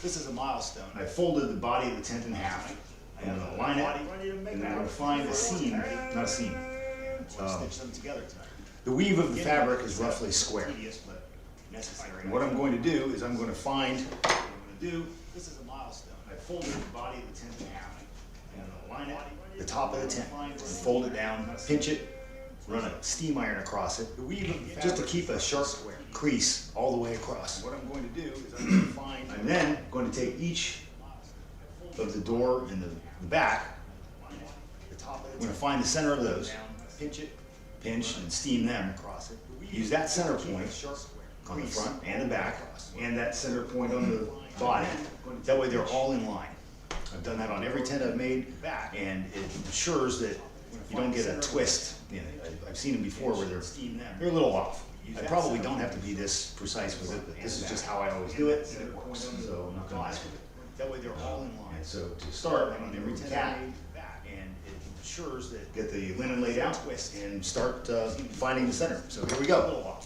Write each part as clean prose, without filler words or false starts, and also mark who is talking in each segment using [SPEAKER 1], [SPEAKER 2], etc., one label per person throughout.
[SPEAKER 1] This is a milestone.
[SPEAKER 2] I folded the body of the tent in half. I'm going to line it, and then I'm going to find a seam, not a seam.
[SPEAKER 1] Stitch them together tonight.
[SPEAKER 2] The weave of the fabric is roughly square.
[SPEAKER 1] Tedious, but necessary.
[SPEAKER 2] And what I'm going to do is I'm going to find,
[SPEAKER 1] This is a milestone.
[SPEAKER 2] I folded the body of the tent in half. I'm going to line it, the top of the tent, and fold it down, pinch it, run a steam iron across it, just to keep a sharp crease all the way across. What I'm going to do is I'm going to find, I'm then going to take each of the door and the back, I'm going to find the center of those, pinch and steam them, use that center point on the front and the back, and that center point on the body. That way they're all in line. I've done that on every tent I've made, and it ensures that you don't get a twist in it. I've seen them before where they're a little off. I probably don't have to be this precise with it, but this is just how I always do it, and it works, so I'm not going to mess with it.
[SPEAKER 1] That way they're all in line.
[SPEAKER 2] And so to start, I'm going to remove the cap, and it ensures that get the linen laid out and start finding the center. So here we go.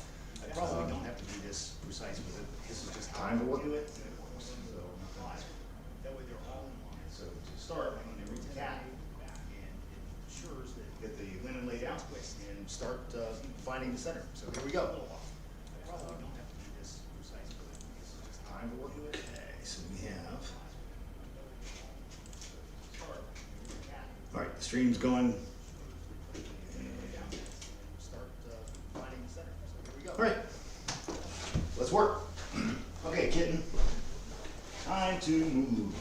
[SPEAKER 1] I probably don't have to be this precise with it. This is just how
[SPEAKER 2] Time to work.
[SPEAKER 1] I do it. And it works. So I'm not gonna mess with it. That way they're all in line.
[SPEAKER 2] So to start, I'm going to remove the cap, and it ensures that get the linen laid out and start finding the center. So here we go.
[SPEAKER 1] I probably don't have to be this precise with it. This is just
[SPEAKER 2] Time to work. Okay, so we have. All right, the stream's going.
[SPEAKER 1] start finding the center. So here we go.
[SPEAKER 2] All right, let's work. Okay, kitten, time to move.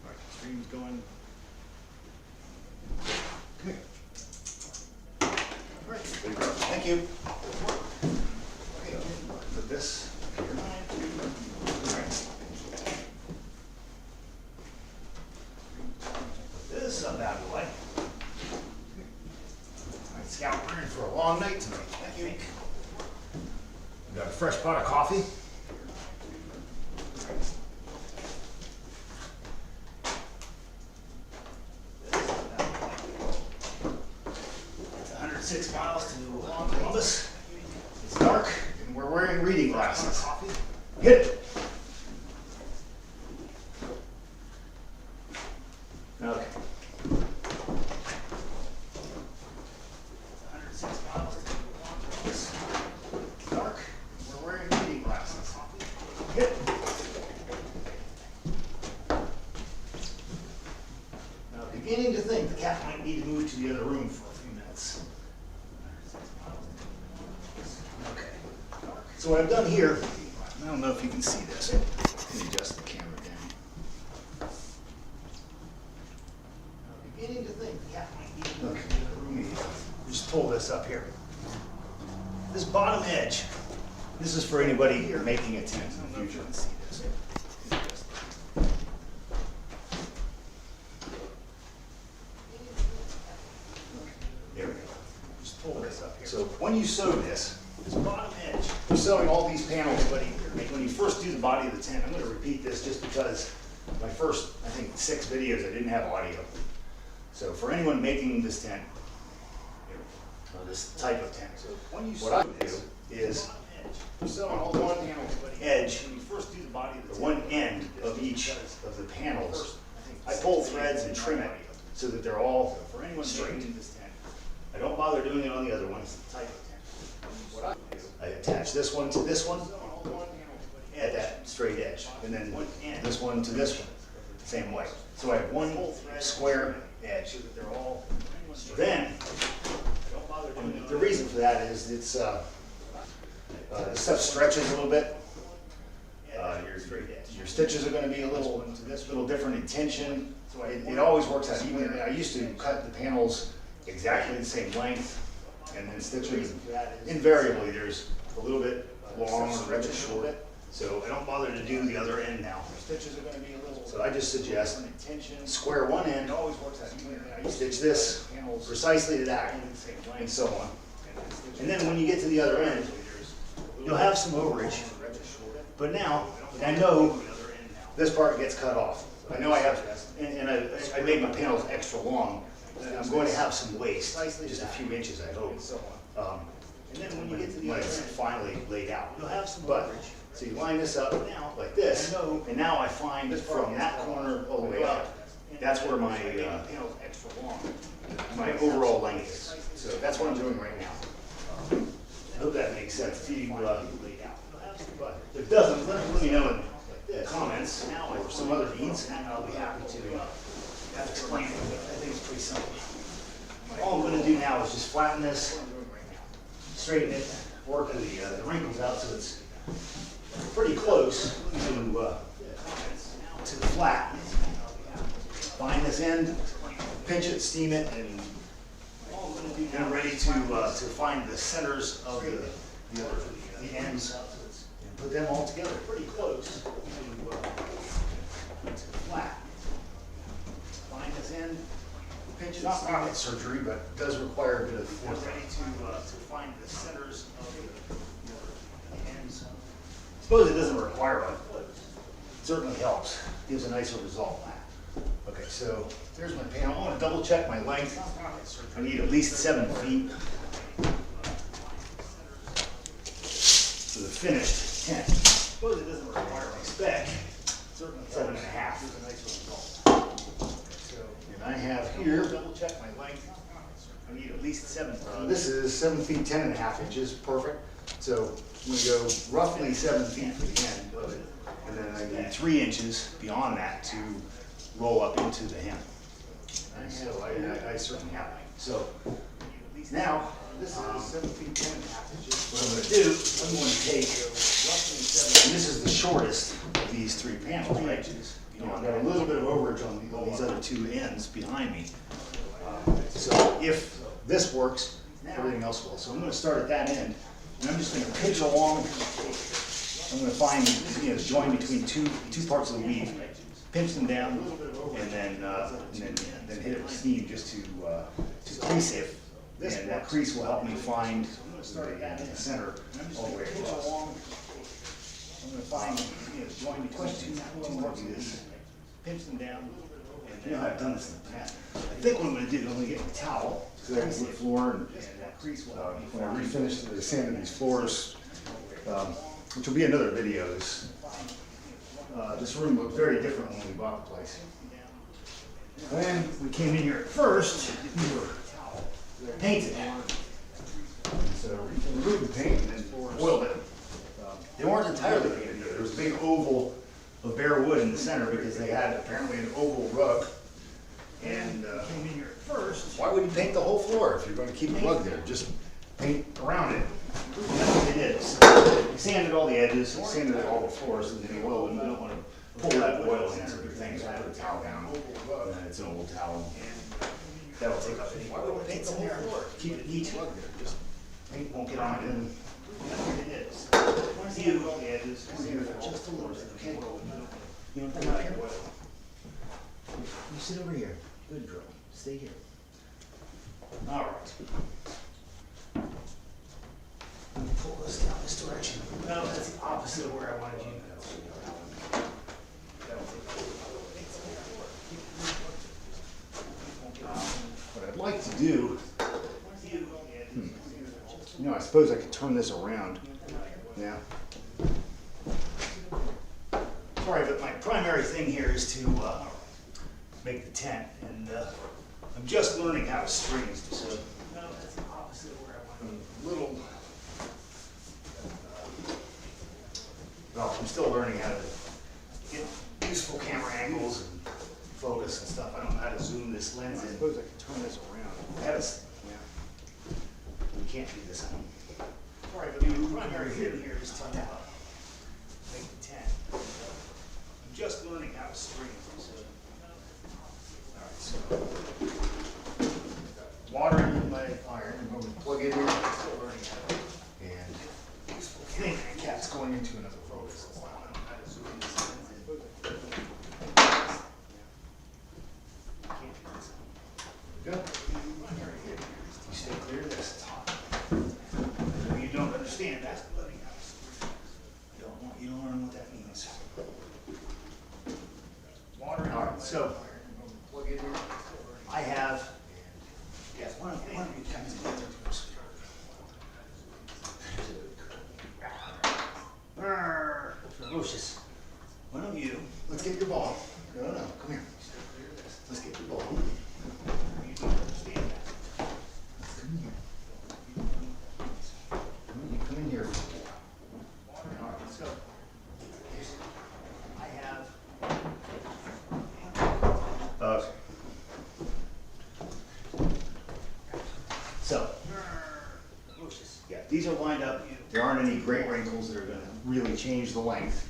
[SPEAKER 2] All right, the stream's going. Come here. All right, good girl. Thank you. Okay, put this here. All right. Put this up out of the way. All right, Scout, we're in for a long night tonight. Thank you. We got a fresh pot of coffee. It's 106 miles to Columbus. It's dark, and we're wearing reading glasses. Hit it. Okay. 106 miles to Columbus. It's dark, and we're wearing reading glasses. Hit it. Now, beginning to think the cat might need to move to the other room for a few minutes. Okay. So what I've done here, I don't know if you can see this. Let me adjust the camera down. Now, beginning to think the cat might need to move to the other room. Just pull this up here. This bottom edge. This is for anybody here making a tent in the future. See this. There we go. Just pull this up here. So when you sew this bottom edge, we're sewing all these panels, buddy. When you first do the body of the tent, I'm going to repeat this just because my first, I think, 6 videos I didn't have audio. So for anyone making this tent, or this type of tent, what I do is sew on one edge, or one end of each of the panels. I pull threads and trim it so that they're all straight. I don't bother doing it on the other ones. I attach this one to this one at that straight edge, and then this one to this one, same way. So I have one square edge. Then, the reason for that is it's the stuff stretches a little bit. Your stitches are going to be a little different in tension. It always works out. Even I used to cut the panels exactly the same length, and then stitching. Invariably, there's a little bit long or a bit short. So I don't bother to do the other end now. So I just suggest square one end, stitch this precisely to that, and so on. And then when you get to the other end, you'll have some overage. But now, I know this part gets cut off. I know I have, and I made my panels extra long. I'm going to have some waste, just a few inches, I hope. And then when you get to the other end, it's finally laid out. You'll have some overage. So you line this up now like this, and now I find from that corner all the way up, that's where my my overall length is. So that's what I'm doing right now. I hope that makes sense to you. If it doesn't, let me know in the comments or some other needs, and I'll be happy to explain it. I think it's pretty simple. All I'm going to do now is just flatten this, straighten it, work the wrinkles out so it's pretty close to the flat. Find this end, pinch it, steam it, and I'm ready to find the centers of the ends and put them all together pretty close to the flat. Find this end, pinch it. Not rocket surgery, but it does require a bit of force. Ready to find the centers of the ends. I suppose it doesn't require one. It certainly helps. Gives a nicer result. Okay, so there's my panel. I want to double check my length. I need at least 7 feet for the finished tent. I suppose it doesn't require my spec. Certainly 7.5. And I have here, double check my length. I need at least 7 feet. This is 7 feet 10.5 inches. Perfect. So I'm going to go roughly 7 feet for the end of it. And then I need 3 inches beyond that to roll up into the hem. So I certainly have it. So now, this is 7 feet 10.5 inches. What I'm going to do, I'm going to take roughly 7, and this is the shortest of these 3 panels, right? You know, I've got a little bit of overage on these other 2 ends behind me. So if this works, everything else will. So I'm going to start at that end, and I'm just going to pitch along. I'm going to find the join between two parts of the weave, pinch them down, and then hit it with steam just to crease it. And that crease will help me find the center all the way across. I'm going to find join between two parts of this, pinch them down. You know, I've done this in the past. I think what I'm going to do, I'm going to get my towel, so I can see the floor, and when I refinish the sand of these floors, which will be another video, this room looked very different when we bought the place. When we came in here at first, we were painted. So we removed the paint and then oiled it. They weren't entirely painted either. There was a big oval of bare wood in the center because they had apparently an oval rug. And came in here at first. Why would you paint the whole floor if you're going to keep the rug there? Just paint around it. And that's what they did. So we sanded all the edges, sanded all the floors, and then the oil, and you don't want to pull that oil into the things. I put a towel down, and then it's an old towel. That'll take up any. Why would we paint the whole floor? Keep it neat. Just paint won't get on it. And that's what they did. Sanded all the edges, sanded just a little bit. Okay. You don't come out here. You sit over here. Good girl. Stay here. All right. Let me pull this down this direction. No, that's the opposite of where I wanted you to go. What I'd like to do, you know, I suppose I could turn this around. Yeah. Sorry, but my primary thing here is to make the tent, and I'm just learning how to string this. So, no, that's the opposite of where I want to go. Well, I'm still learning how to get useful camera angles and focus and stuff. I don't know how to zoom this lens in. I suppose I could turn this around. We can't do this at home. Sorry, but the primary thing here is to make the tent. I'm just learning how to string this. Alright, so water in my iron. I'm going to plug it in. Still learning how to. And useful camera cap's going into another focus. I don't know how to zoom this lens in. Can't do this. Good. You stay clear of this. It's hot. You don't understand that. You don't learn what that means. Water. All right. So plug it in. I have. Yes. One of you comes together. Lucius, why don't you, let's get your ball. No, come here. Let's get your ball. Come here. Come in here. All right, let's go. I have. So, yeah, these are lined up. There aren't any great wrinkles that are going to really change the length.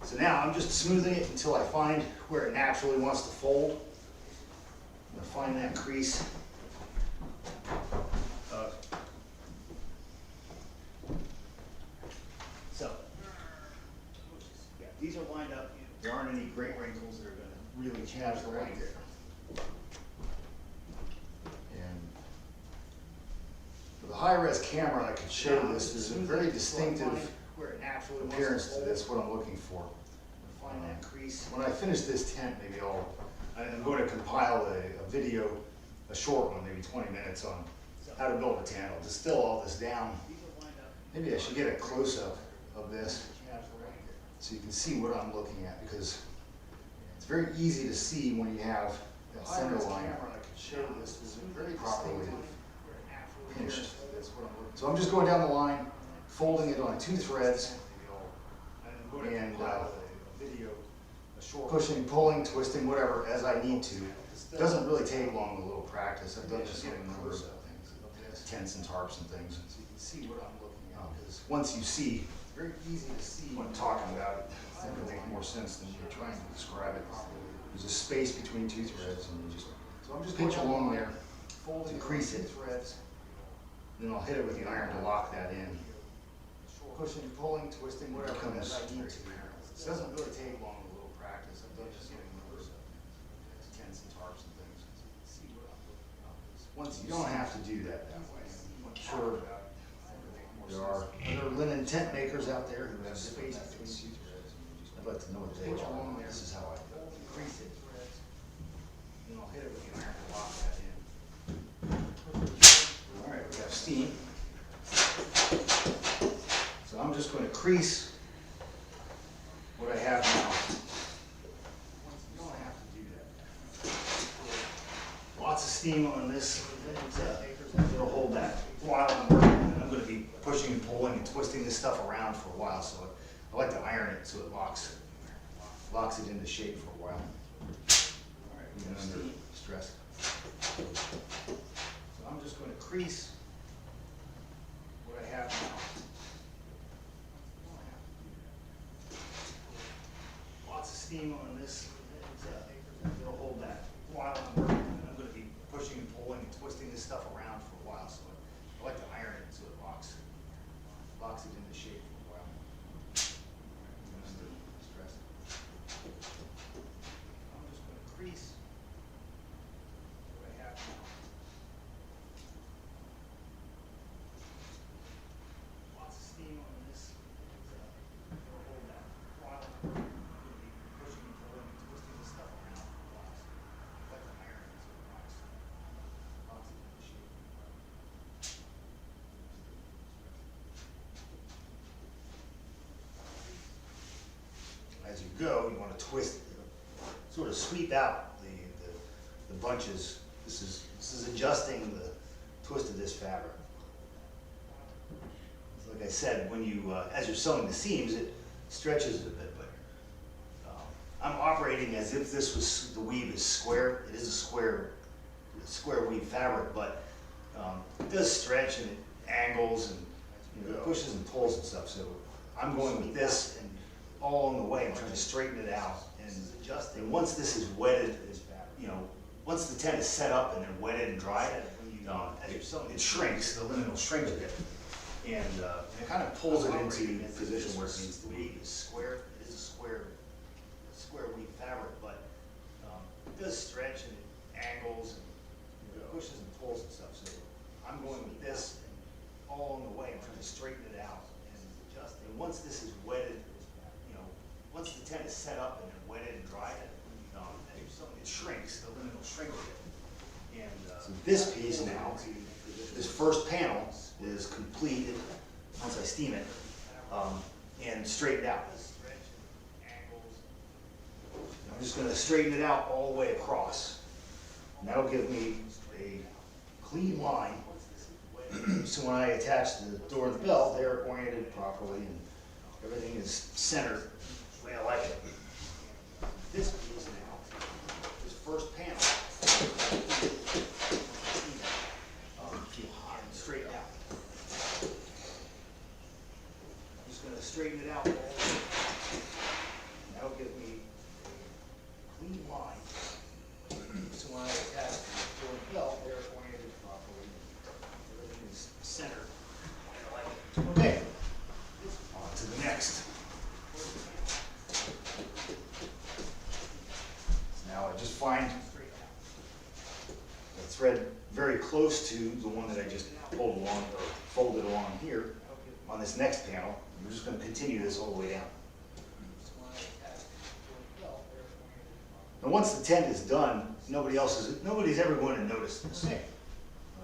[SPEAKER 2] So now I'm just smoothing it until I find where it naturally wants to fold. I'm going to find that crease. So, yeah, these are lined up. There aren't any great wrinkles that are going to really change the length. And with a high-res camera, I can show this. There's a very distinctive appearance to this, what I'm looking for. Find that crease. When I finish this tent, maybe I'm going to compile a video, a short one, maybe 20 minutes on how to build a tent. I'll distill all this down. Maybe I should get a close-up of this so you can see what I'm looking at, because it's very easy to see when you have that center line properly pinched. So I'm just going down the line, folding it on 2 threads, and pushing, pulling, twisting, whatever, as I need to. It doesn't really take long, a little practice. I've done this on a number of tents and tarps and things. So you can see what I'm looking at. Because once you see, it's very easy to see what I'm talking about. It's going to make more sense than you're trying to describe it. There's a space between 2 threads, and you just pinch along there to crease it. Then I'll hit it with the iron to lock that in. Pushing, pulling, twisting, whatever as I need to. It doesn't really take long, a little practice. I've done this on a number of tents and tarps and things. See what I'm looking at. Once you don't have to do that way. I'm sure there are other linen tent makers out there who have space between 2 threads. I'd like to know what they are. This is how I crease it. Then I'll hit it with the iron to lock that in. All right, we have steam. So I'm just going to crease what I have now. You don't have to do that. Lots of steam on this. It'll hold that while I'm working. And I'm going to be pushing and pulling and twisting this stuff around for a while. So I like to iron it so it locks it into shape for a while. All right, even under stress. So I'm just going to crease what I have now. Lots of steam on this. It'll hold that while I'm working. And I'm going to be pushing and pulling and twisting this stuff around for a while. So I like to iron it so it locks it into shape for a while. Even under stress. I'm just going to crease what I have now. Lots of steam on this. It'll hold that while I'm working. Pushing and pulling and twisting this stuff around for a while. I like to iron it so it locks it into shape. As you go, you want to twist, sort of sweep out the bunches. This is adjusting the twist of this fabric. Like I said, when you as you're sewing the seams, it stretches it a bit, but I'm operating as if this was, the weave is square. It is a square weave fabric, but it does stretch and it angles and it pushes and pulls and stuff. So I'm going with this, and all along the way I'm trying to straighten it out and adjust. And once this is wetted, once the tent is set up and then wetted and dried, it shrinks. The linen will shrink a bit, and it kind of pulls it into the position where it needs to be. It's square. It is a square weave fabric, but it does stretch and it angles and it pushes and pulls and stuff. So I'm going with this, and all along the way I'm trying to straighten it out and adjust. And once this is wetted, once the tent is set up and then wetted and dried, it shrinks. The linen will shrink a bit. And so this piece now this first panel is completed once I steam it and straightened out. I'm just going to straighten it out all the way across. And that'll give me a clean line. So when I attach the door and the bell, they're oriented properly and everything is centered the way I like it. This piece now, this first panel, and straighten out. I'm just going to straighten it out all the way. And that'll give me a clean line. So when I attach the door and bell, they're oriented properly. Everything is centered. I like it. Okay. On to the next. Now I just find the thread very close to the one that I just pulled along or folded along here on this next panel. We're just going to continue this all the way down. Now once the tent is done, nobody's ever going to notice this.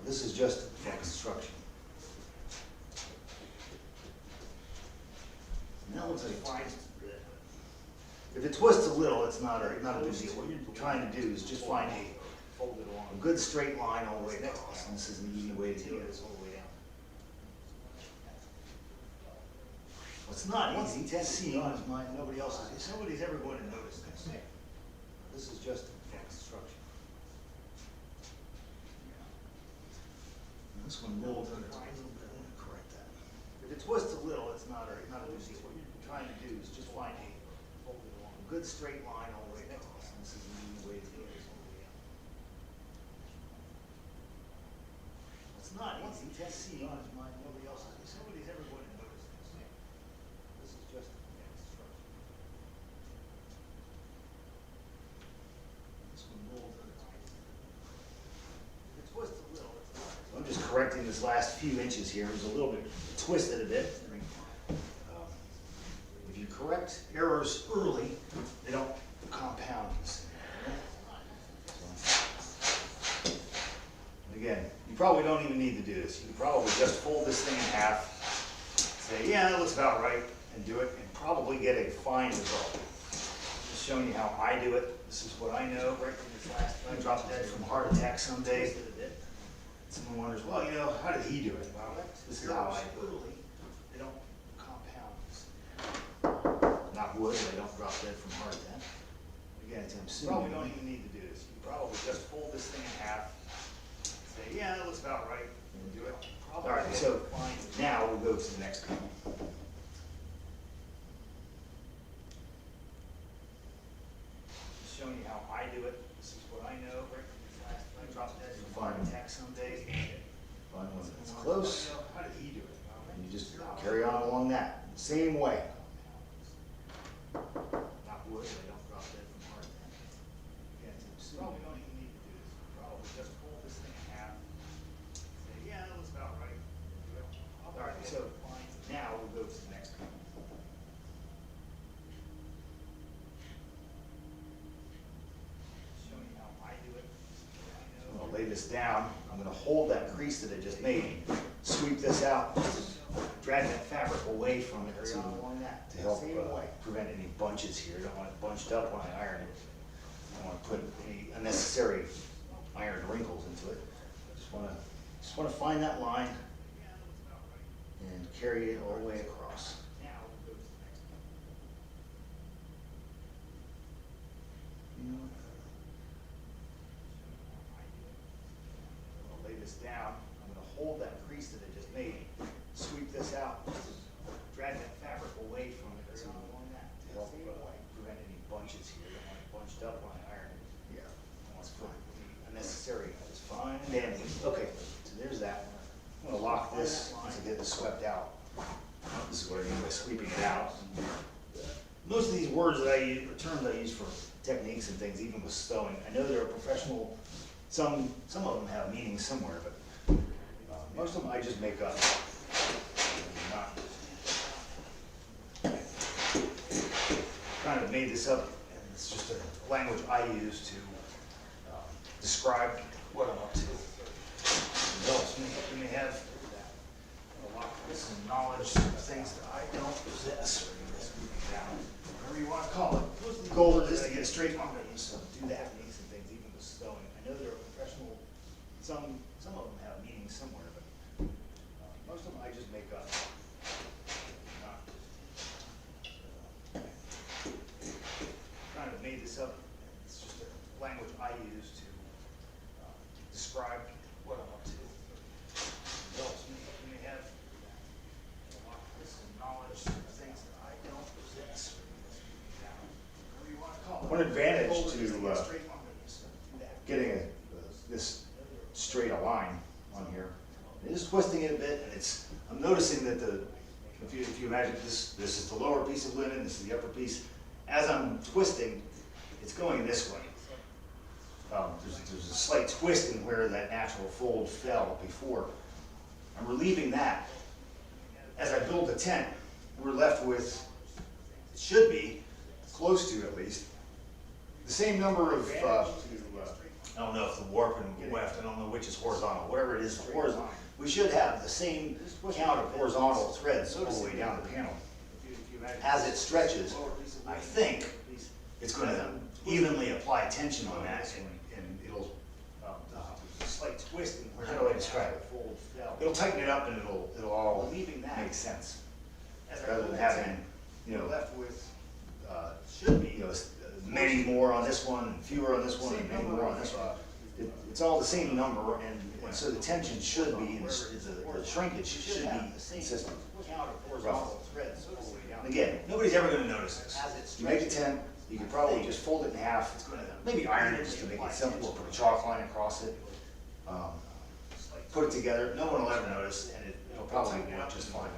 [SPEAKER 2] This is just a construction. Now once I find, if it twists a little, it's not a big deal. What you're trying to do is just find a good straight line all the way across. And this is an easy way to do it, all the way down. What's not easy to see on his mind, nobody's ever going to notice this. This is just a construction. And this one rolled under a little bit. I'm going to correct that. If it twists a little, it's not a big deal. What you're trying to do is just find a good straight line all the way across. And this is an easy way to do it, all the way down. What's not easy to see on his mind, nobody's ever going to notice this. This is just a construction. This one rolled under a if it twists a little, it's not. I'm just correcting this last few inches here. It was a little bit twisted a bit. If you correct errors early, they don't compound. Again, you probably don't even need to do this. You can probably just fold this thing in half, say, yeah, that looks about right, and do it, and probably get a fine result. Just showing you how I do it. This is what I know. Right from this last, I dropped dead from heart attack someday. Someone wonders, well, you know, how did he do it? Well, this is how I do it. They don't compound. Not wood, they don't drop dead from heart attack. Again, Tim, probably don't even need to do this. You can probably just fold this thing in half. Say, yeah, that looks about right. And do it. All right, so now we'll go to the next panel. Just showing you how I do it. This is what I know. Right from this last, I dropped dead from heart attack someday. Find one that's close. How did he do it? And you just carry on along that same way. Not wood, they don't drop dead from heart attack. Again, probably don't even need to do this. Probably just fold this thing in half. Say, yeah, that looks about right. All right, so now we'll go to the next panel. Showing you how I do it. I'm going to lay this down. I'm going to hold that crease that I just made, sweep this out, drag that fabric away from it to help prevent any bunches here. I don't want it bunched up when I iron it. I don't want to put any unnecessary iron wrinkles into it. I just want to find that line and carry it all the way across. I'll lay this down. I'm going to hold that crease that I just made, sweep this out, drag that fabric away from it to help prevent any bunches here. I don't want it bunched up when I iron it. Yeah. I want to put any unnecessary. It's fine and dandy. Okay, so there's that. I'm going to lock this once I get this swept out. This is what I mean by sweeping it out. Most of these words that I use, or terms I use for techniques and things, even with stowing, I know they're professional. Some of them have meaning somewhere, but most of them I just make up. Kind of made this up, and it's just a language I use to describe what I'm up to. you may have some knowledge of things that I don't possess. Whatever you want to call it. The goal is to get a straight line. So do that. These things, even with stone. I know there are professional. Some of them have meanings somewhere, but most of them I just make up. Kind of made this up. It's just a language I use to describe what I'm up to. You may have some knowledge of things that I don't possess. One advantage to getting this straight a line on here is twisting it a bit, and I'm noticing that if you imagine this is the lower piece of linen, this is the upper piece. As I'm twisting, it's going this way. There's a slight twist in where that natural fold fell before. I'm relieving that. As I build the tent, we're left with, it should be, close to at least, the same number of, I don't know if the warp and weft, I don't know which is horizontal, whatever it is horizontal. We should have the same count of horizontal threads all the way down the panel. As it stretches, I think it's going to evenly apply tension on that, and it'll, slight twist in how do I describe it? It'll tighten it up, and it'll all make sense. Rather than having, left with, should be, many more on this one, and fewer on this one, and many more on this one. It's all the same number, and so the tension should be, the shrinkage should be consistent. Roughly. Again, nobody's ever going to notice this. You make a tent, you can probably just fold it in half, maybe iron it just to make it simple, or put a chalk line across it. Put it together, no one will ever notice, and it'll probably work just fine.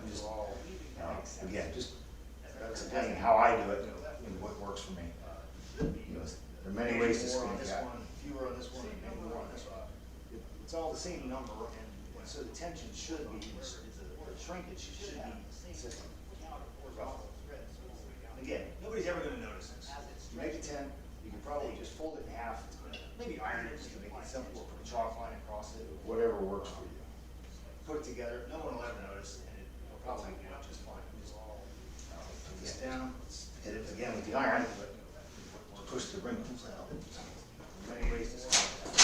[SPEAKER 2] Again, just explaining how I do it and what works for me. There are many ways to skin that. Fewer on this one, and many more on this one. It's all the same number, and so the tension should be, the shrinkage should be consistent. Again, nobody's ever going to notice this. You make a tent, you can probably just fold it in half, maybe iron it just to make it simple, or put a chalk line across it, whatever works for you. Put it together, no one will ever notice, and it'll probably work just fine. Just put this down, hit it again with the iron, but push the wrinkles out. Many ways to skin it.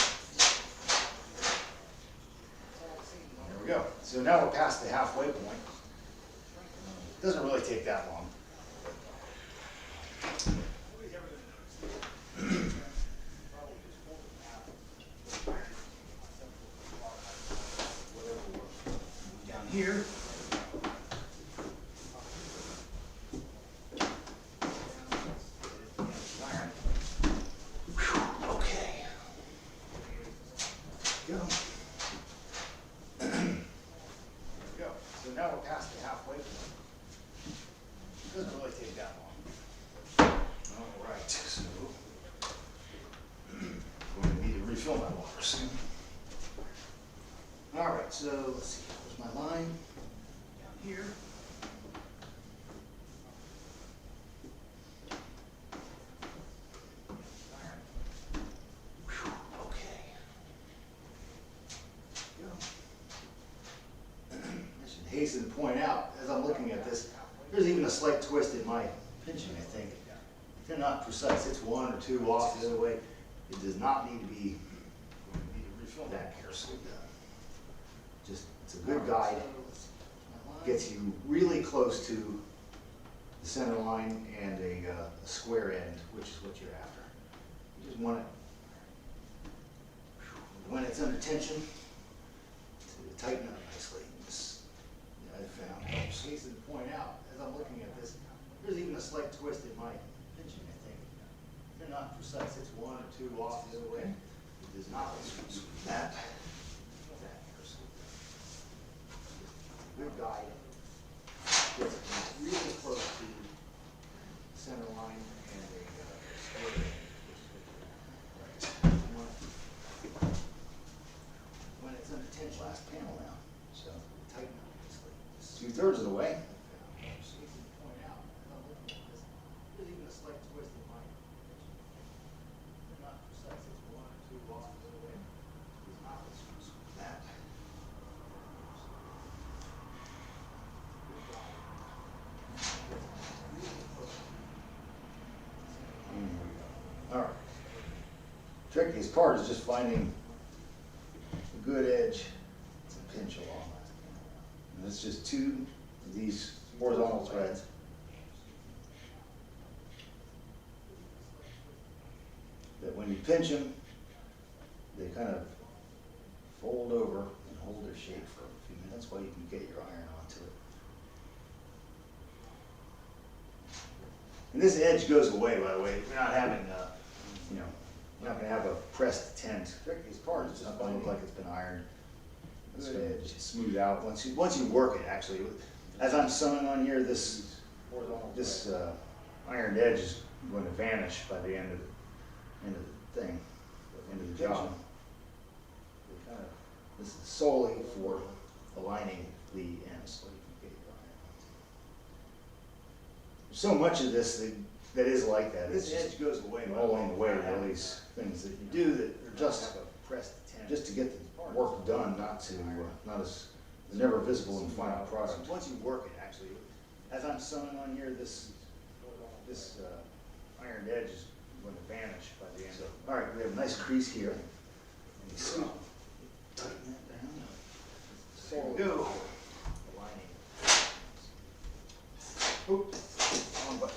[SPEAKER 2] There we go. So now we're past the halfway point. It doesn't really take that long. Down here. Okay. Go. There we go. So now we're past the halfway point. It doesn't really take that long. All right, so we're going to need to refill my water soon. All right, so let's see. There's my line down here. Okay. I should hasten to point out, as I'm looking at this, there's even a slight twist in my pinching, I think. They're not precise. It's one or two off the other way. It does not need to be that carefully done. Just, it's a good guide. Gets you really close to the center line and a square end, which is what you're after. You just want it, when it's under tension, to tighten up nicely. This, I've found helps. Hasten to point out, as I'm looking at this, there's even a slight twist in my pinching, I think. They're not precise. It's one or two off the other way. It does not that. Good guide. Gets really close to the center line and a square. Right. When it's under tension, last panel now. So tighten up nicely. 2/3 of the way. trickiest part is just finding a good edge to pinch along. And it's just two of these horizontal threads. That when you pinch them, they kind of fold over and hold their shape for a few minutes while you can get your iron onto it. And this edge goes away, by the way. We're not having, we're not going to have a pressed tint. The trickiest part is just going to look like it's been ironed. This edge is smooth out once you work it. Actually, as I'm sewing on here, this ironed edge is going to vanish by the end of the thing, end of the job. This is solely for aligning the ends. There's so much of this that is like that. This edge goes away all along the way. There are these things that you do that are just to get the work done, it's never visible in the final product. Once you work it, actually, as I'm sewing on here, this ironed edge is going to vanish by the end of it. All right, we have a nice crease here. Tighten that down. There we go. Oops. Wrong button.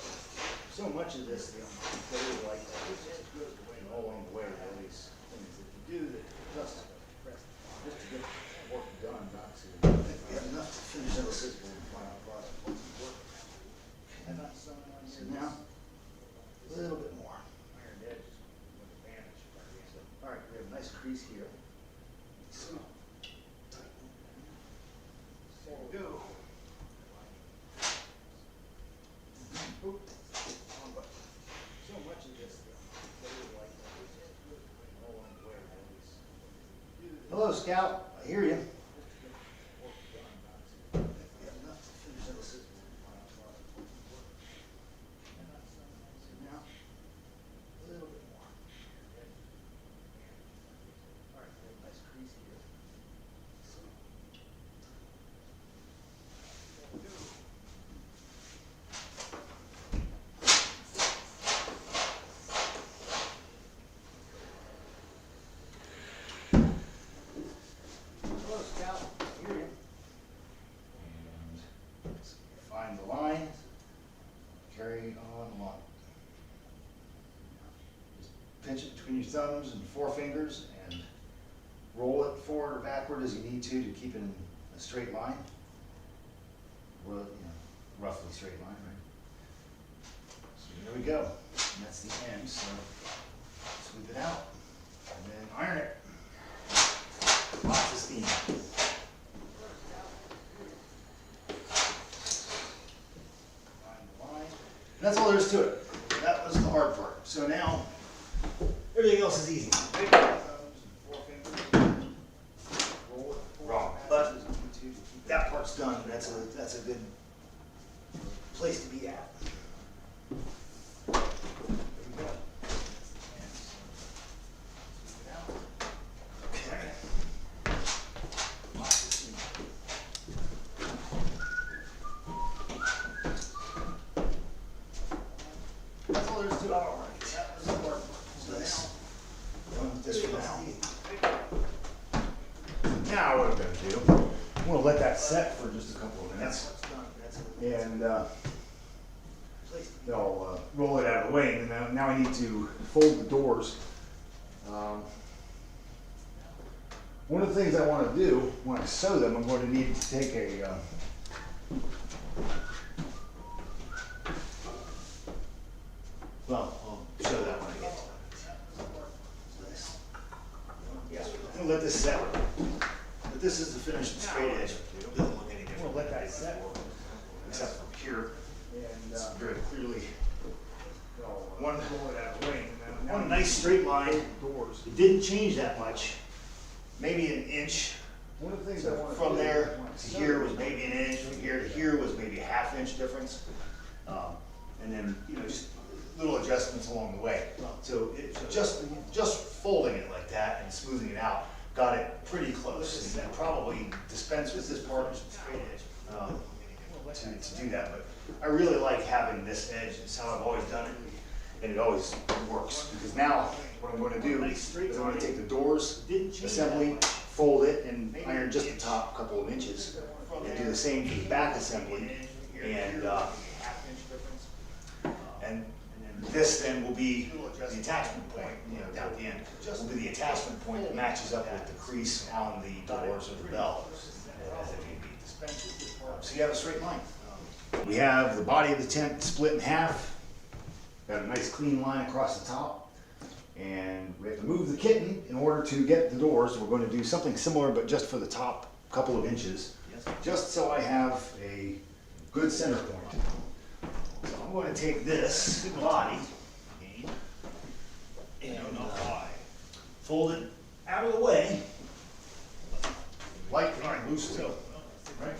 [SPEAKER 2] So much of this that is like that. This just goes away all along the way. There are these things that you do that just to get work done, not to. We have enough to finish the physical and final product. Once you work it. And not so now, a little bit more. Iron edge is going to vanish by the end. All right, we have a nice crease here. There we go. Oops. Wrong button. So much of this that is like that. All along the way. Hello, Scout. I hear you. Find the line, carry on along. Just pinch it between your thumbs and forefingers and roll it forward or backward as you need to keep it in a straight line. Well, roughly straight line, right? So there we go. And that's the end. So sweep it out and then iron it. Lots of steam. And that's all there is to it. That was the hard part. So now, everything else is easy. Wrong. But that part's done. That's a good place to be at. Now what I'm going to do, I'm going to let that set for just a couple of minutes, and I'll roll it out of the way. And now I need to fold the doors. One of the things I want to do when I sew them, I'm going to need to take a well, I'll show that when I get to it. Yeah, I'm going to let this set. But this is the finished straight edge. It doesn't look any different. I'm going to let that set, except for here. And very clearly, one nice straight line. It didn't change that much. Maybe an inch. So from there to here was maybe an inch. From here to here was maybe a ½ inch difference. And then just little adjustments along the way. So just folding it like that and smoothing it out got it pretty close. And that probably dispense with this part to do that. But I really like having this edge. It's how I've always done it. and it always works. Because now, what I'm going to do is I'm going to take the doors assembly, fold it, and iron just the top couple of inches, and do the same for the back assembly. And this then will be the attachment point, down at the end, will be the attachment point that matches up with the crease on the doors or the bell. So you have a straight line. We have the body of the tent split in half, got a nice clean line across the top, and we have to move the kitten in order to get the doors. We're going to do something similar, but just for the top couple of inches, just so I have a good center point. So I'm going to take this body and fold it out of the way, lightly and loosely. Right,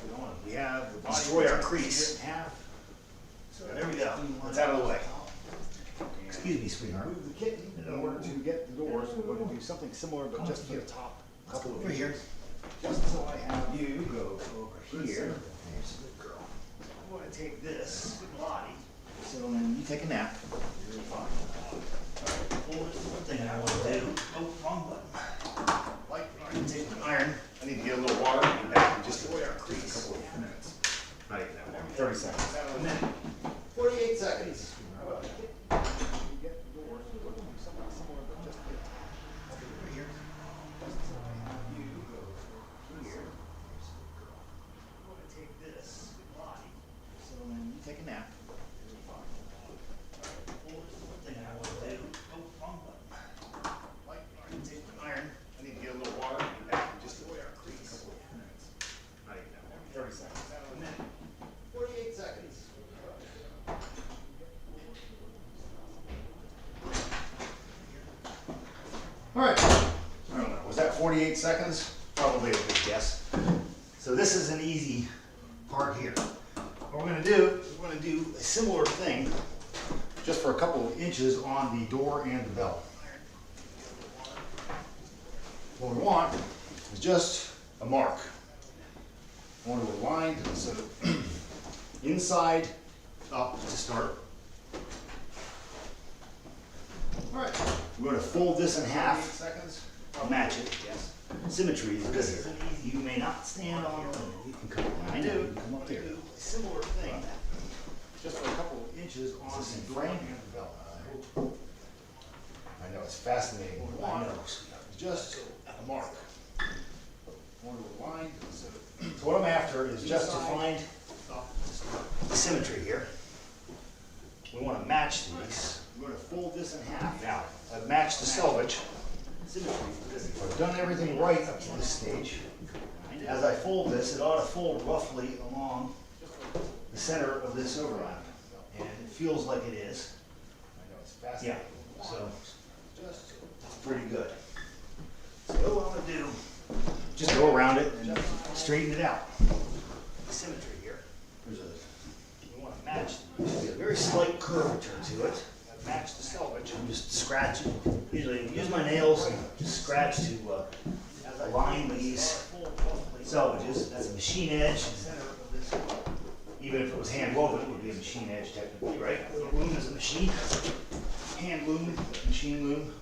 [SPEAKER 2] we have the body destroy our crease in half. So there we go. That's out of the way. Excuse me, sweetheart. Move the kitten in order to get the doors. We're going to do something similar, but just for the top couple of inches. Just so I have you go over here. There's a good girl. I'm going to take this body. So then you take a nap. You're fine. Hold it. One thing I want to do. Oh, wrong button. Lightly. Take an iron. I need to get a little water and back and just avoid our crease. A couple of minutes. Not even that long. 30 seconds. A minute. 48 seconds. Take a nap. One thing I want to do. Oh, wrong button. Take an iron. I need to get a little water and back and just avoid our crease. A couple of minutes. Not even that long. 30 seconds. A minute. 48 seconds. All right. I don't know. Was that 48 seconds? Probably a good guess. So this is an easy part here. What we're going to do is we're going to do a similar thing just for a couple of inches on the door and the bell. What we want is just a mark. I want to align so that inside up to start. All right, we're going to fold this in half. Seconds. I'll match it. Yes. Symmetry is good here. You may not stand on it. You can come. I do. Come up there. Similar thing, just for a couple of inches on the frame and the bell. I know it's fascinating. I know. Just a mark. I want to align. So what I'm after is just to find the symmetry here. We want to match these. We're going to fold this in half. Now, I've matched the selvage. I've done everything right up to this stage. As I fold this, it ought to fold roughly along the center of this overlap. And it feels like it is. I know it's fascinating. Yeah, so it's pretty good. So what I'm going to do, just go around it and straighten it out. The symmetry here. We want to match. There's a very slight curvature to it. I've matched the selvage. I'm just scratching. Usually use my nails and just scratch to align these selvages. That's a machine edge. Even if it was hand woven, it would be a machine edge technically, right? Loom is a machine. Hand loom, machine loom,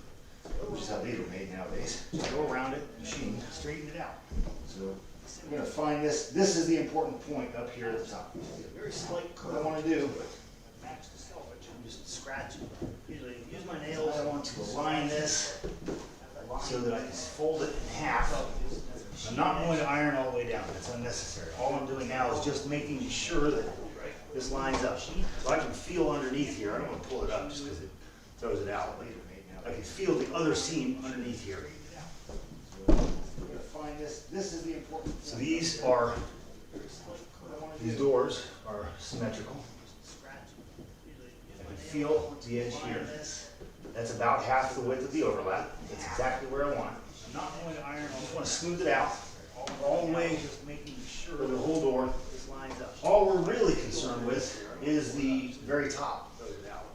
[SPEAKER 2] which is how these are made nowadays. Just go around it, machine, straighten it out. So I'm going to find this. This is the important point up here at the top. Very slight curve. What I want to do, match the selvage. I'm just scratching. Usually use my nails. I want to align this so that I can fold it in half. I'm not going to iron all the way down. That's unnecessary. All I'm doing now is just making sure that this lines up. So I can feel underneath here. I don't want to pull it up just because it throws it out. I can feel the other seam underneath here. So I'm going to find this. This is the important. So these doors are symmetrical. I can feel the edge here. That's about half the width of the overlap. That's exactly where I want it. I'm not going to iron. I just want to smooth it out all the way, just making sure the whole door lines up. All we're really concerned with is the very top,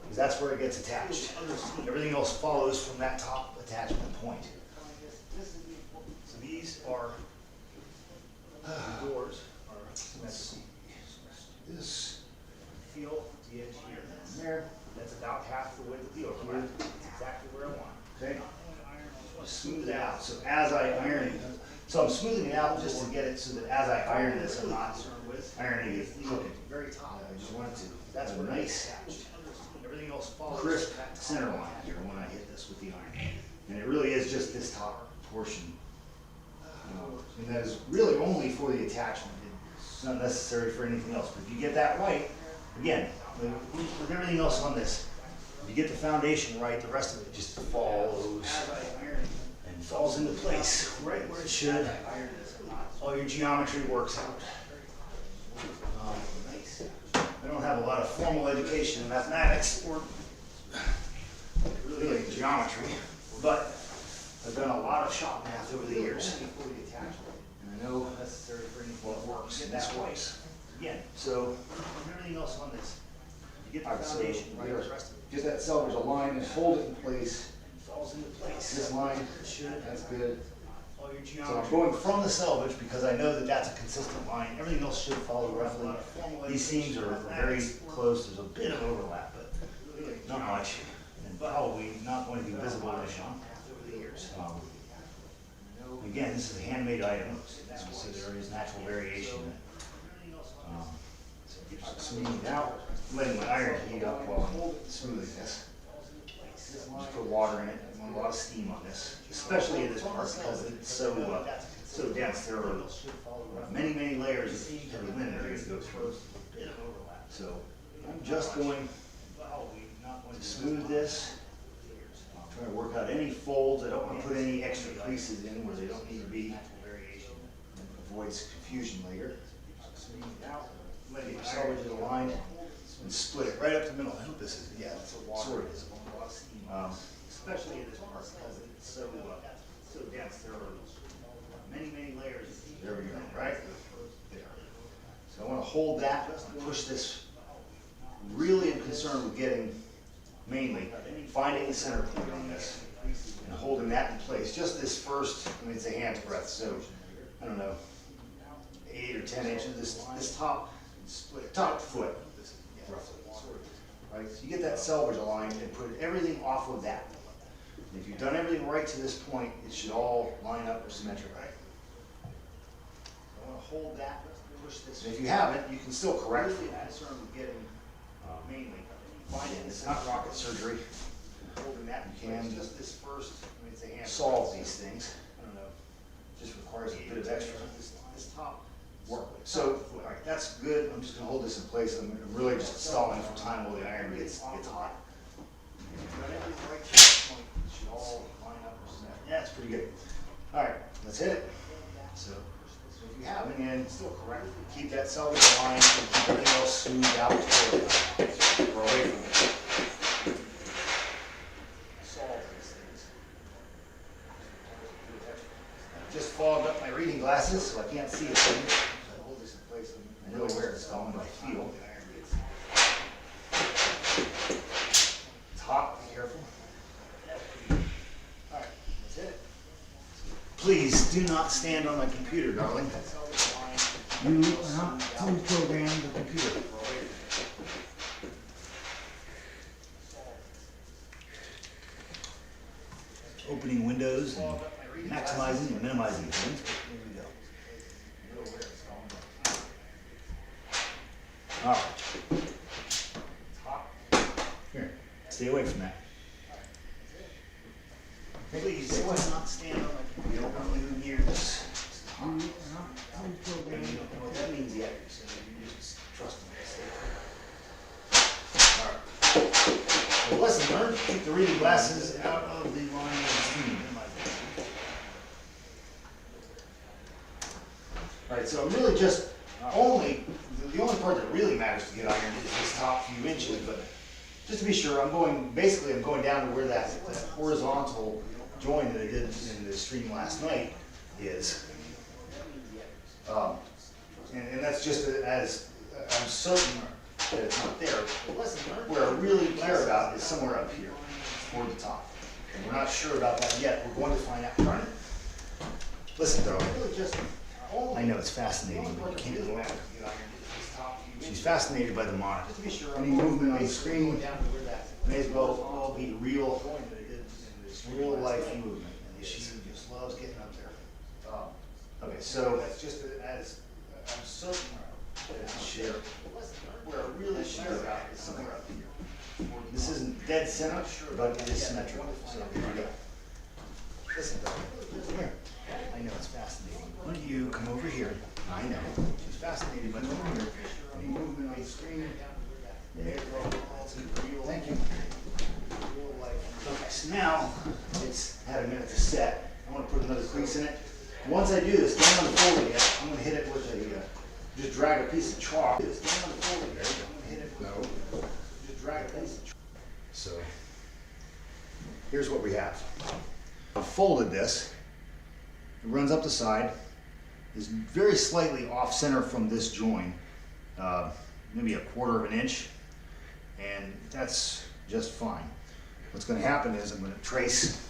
[SPEAKER 2] because that's where it gets attached. Everything else follows from that top attachment point. So these are doors are symmetrical. This feel the edge here and there. That's about half the width of the overlap. That's exactly where I want it. Okay? Just smooth it out. So as I iron it, so I'm smoothing it out just to get it so that as I iron this, I'm not ironing it crooked. Very top. I just want it to. That's a nice, everything else follows crisp center line here when I hit this with the iron. And it really is just this top portion. And that is really only for the attachment. It's not necessary for anything else. But if you get that right, again, with everything else on this, if you get the foundation right, the rest of it just follows and falls into place right where it should. All your geometry works out. I don't have a lot of formal education in mathematics or really in geometry, but I've done a lot of shop math over the years. And I know necessary for anything works in this case. Again, so everything else on this, you get the foundation right, the rest of it.
[SPEAKER 3] Get that selvage aligned and hold it in place.
[SPEAKER 2] Falls into place.
[SPEAKER 3] This line,
[SPEAKER 2] Should.
[SPEAKER 3] that's good.
[SPEAKER 2] All your
[SPEAKER 3] So
[SPEAKER 2] geometry.
[SPEAKER 3] I'm going
[SPEAKER 2] from the selvage because I know that that's a consistent line. Everything else should follow roughly. These seams are very close. There's a bit of overlap, but not much, and probably not going to be visible in the shop. Again, this is a handmade item, so there is natural variation. So just smoothing it out, letting my iron heat up while I'm smoothing this. Just put water in it. I want a lot of steam on this, especially in this part because it's so dense. There are many layers of heavy linen that are going to go through. So I'm just going to smooth this. Try to work out any folds. I don't want to put any extra creases in where they don't need to be. Avoids confusion later. Smooth it out. Let your selvage aligned and split it right up the middle. I hope this is, yeah, sort of is. Especially in this part because it's so dense. There are many layers. There we go, right? There. So I want to hold that and push this. Really am concerned with getting, mainly, finding the center point on this and holding that in place. Just this first, I mean, it's a hand's breadth, so I don't know, 8 or 10 inches. This top foot, roughly. Right? So you get that selvage aligned and put everything off of that. And if you've done everything right to this point, it should all line up symmetric, right? So I want to hold that, push this. And if you haven't, you can still correct it. I'm concerned with getting, mainly, finding it's not rocket surgery. Holding that, you can just this first, I mean, it's a hand solve these things. I don't know, just requires a bit of extra. This top work. So, all right, that's good. I'm just going to hold this in place. I'm really just stalling for time while the iron gets hot. Yeah, it's pretty good. All right, let's hit it. So if you have it in, still correct. Keep that selvage aligned and keep everything else smoothed out or away from it. Solve these things. I just fogged up my reading glasses, so I can't see a thing. So I hold this in place. I know where it's going, but I feel. It's hot. Be careful. All right, let's hit it. Please do not stand on my computer, darling. You are not to program the computer. Opening windows and maximizing and minimizing things. Here we go. All right. Here, stay away from that. Please do not stand on my computer. You don't want to move near this. You don't know what that means yet, so you just trust me. All right. Well, lesson learned. Keep the reading glasses out of the line of steam. All right, so I'm really just the only part that really matters to get ironed is this top few inches, but just to be sure, I'm going down to where that horizontal join that I did in the stream last night is. And that's just as I'm certain that it's not there. Where I really care about is somewhere up here, toward the top. And we're not sure about that yet. We're going to find out. Darn it. Listen, though, I know it's fascinating, but you can't go out. She's fascinated by the monitor. Any movement on the screen may as well all be real life movement. And she just loves getting up there. Okay, so that's just as I'm certain that it's a share. Where I really share about is somewhere up here. This isn't dead center, but it is symmetrical. So here we go. Listen, come here. I know it's fascinating. Why don't you come over here? I know. She's fascinated by the here. Any movement on the screen. Thank you. Okay, so now it's had a minute to set. I want to put another crease in it. Once I do this, don't unfold it yet. I'm going to hit it with a, just drag a piece of chalk. Don't unfold it yet. I'm going to hit it with just drag a piece of chalk. So here's what we have. I've folded this. It runs up the side. Is very slightly off center from this join, maybe a quarter of an inch, and that's just fine. What's going to happen is I'm going to trace.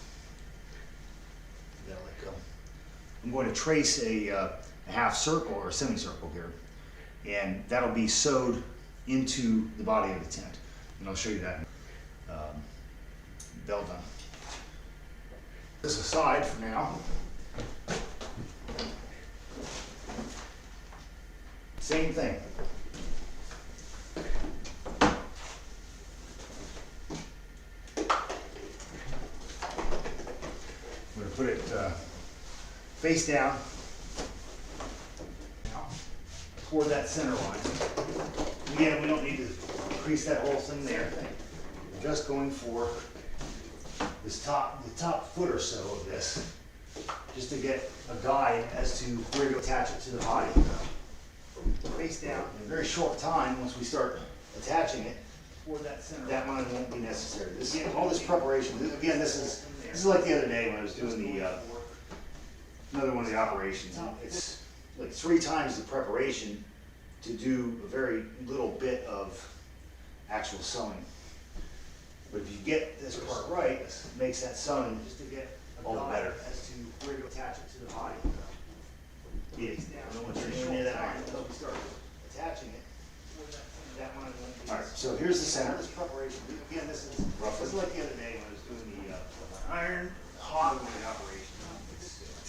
[SPEAKER 2] I'm going to trace a half circle or a semicircle here, and that'll be sewed into the body of the tent. And I'll show you that bell done. This aside for now. Same thing. I'm going to put it face down toward that center line. Again, we don't need to crease that whole thing there. We're just going for this the top foot or so of this, just to get a guide as to where to attach it to the body. Face down. In a very short time, once we start attaching it, that line won't be necessary. All this preparation. Again, this is like the other day when I was doing the another one of the operations. It's like 3 times the preparation to do a very little bit of actual sewing. But if you get this part right, it makes that sewing just to get all the better as to where to attach it to the body. I don't want you to near that iron until we start attaching it. All right, so here's the center. This preparation. Again, this is like the other day when I was doing the iron hot operation.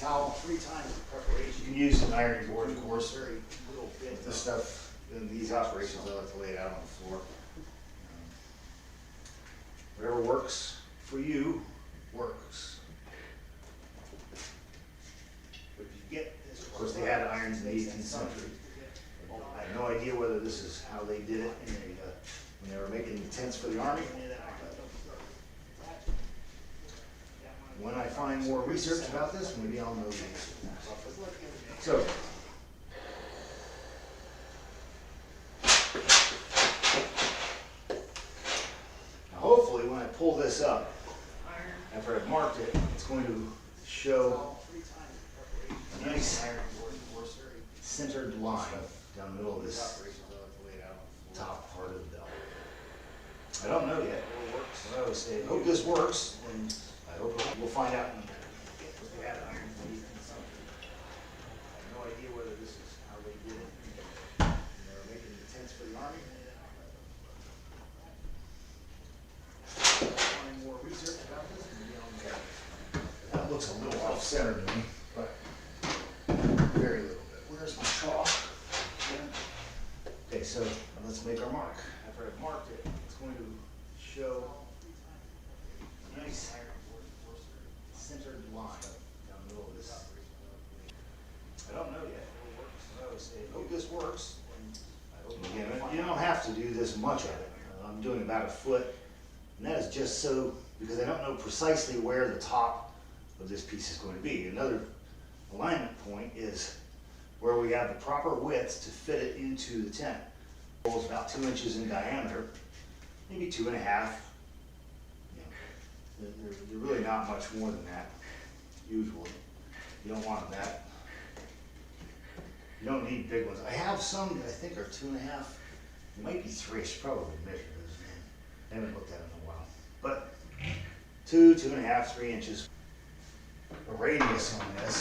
[SPEAKER 2] Towel 3 times the preparation. You can use an ironing board, of course. Very little bit. This stuff in these operations, I like to lay it out on the floor. Whatever works for you works. But if you get this, of course, they had irons in the 18th century. I have no idea whether this is how they did it when they were making the tents for the army. When I find more research about this, maybe I'll know the answer. So, now hopefully when I pull this up, after I've marked it, it's going to show a nice centered line down the middle of this top part of the bell. I don't know yet. I always say, I hope this works, and I hope we'll find out. I have no idea whether this is how they did it when they were making the tents for the army. Find more research about this. That looks a little off center to me, but very little bit. Where's my chalk? Okay, so let's make our mark. After I've marked it, it's going to show a nice centered line down the middle of this. I don't know yet. I always say, I hope this works. Again, you don't have to do this much of it. I'm doing about a foot, and that is just so because I don't know precisely where the top of this piece is going to be. Another alignment point is where we have the proper width to fit it into the tent. It's about 2 inches in diameter, maybe 2.5. They're really not much more than that, usually. You don't want them that. You don't need big ones. I have some that I think are 2.5. It might be 3. I should probably measure those. I haven't looked at them in a while. But 2, 2.5, 3 inches. The radius on this